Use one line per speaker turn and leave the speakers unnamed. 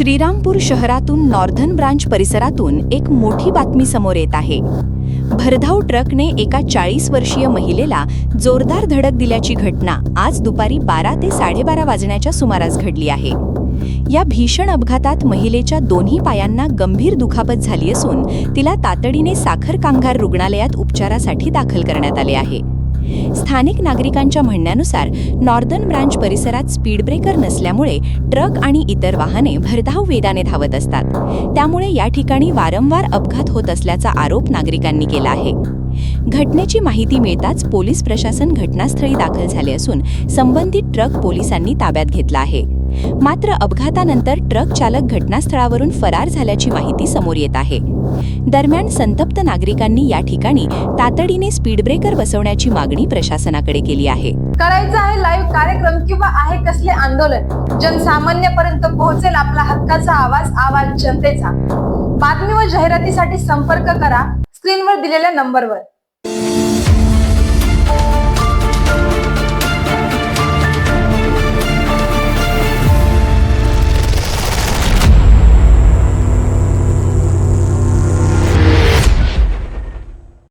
श्रीरामपूर शहरातून नॉर्धन ब्रांच परिसरातून एक मोठी बातमी समोर येत आहे। भरधाव ट्रकने एका 40 वर्षीय महिलेला जोरदार धडक दिल्याची घटना आज दुपारी 12 ते 12:30 वाजण्याच्या सुमारास घडली आहे। या भीषण अपघातात महिलेच्या दोन्ही पायांना गंभीर दुखापत झाली असून तिला तातडीने साखर कामगार रुग्णालयात उपचारासाठी दाखल करण्यात आले आहे। स्थानिक नागरिकांच्या म्हणण्यानुसार नॉर्धन ब्रांच परिसरात स्पीड ब्रेकर नसल्यामुळे ट्रक आणि इतर वाहने भरधाव वेगाने धावत असतात। त्यामुळे या ठिकाणी वारंवार अपघात होत असल्याचा आरोप नागरिकांनी केला आहे। घटनेची माहिती मिळताच पोलीस प्रशासन घटनास्थळी दाखल झाले असून संबंधित ट्रक पोलिसांनी ताब्यात घेतला आहे। मात्र अपघातानंतर ट्रक चालक घटनास्थळावरून फरार झाल्याची माहिती समोर येत आहे। दरम्यान संतप्त नागरिकांनी या ठिकाणी तातडीने स्पीड ब्रेकर बसवण्याची मागणी प्रशासनाकडे केली आहे।
करायचं आहे लाईव्ह कार्यक्रम किंवा आहे कसले आंदोलन, जनसामान्यपर्यंत पोहोचेल आपला हक्काचा आवाज जनतेचा। बातमी व जाहिरातीसाठी संपर्क करा स्क्रीनवर दिलेल्या नंबरवर।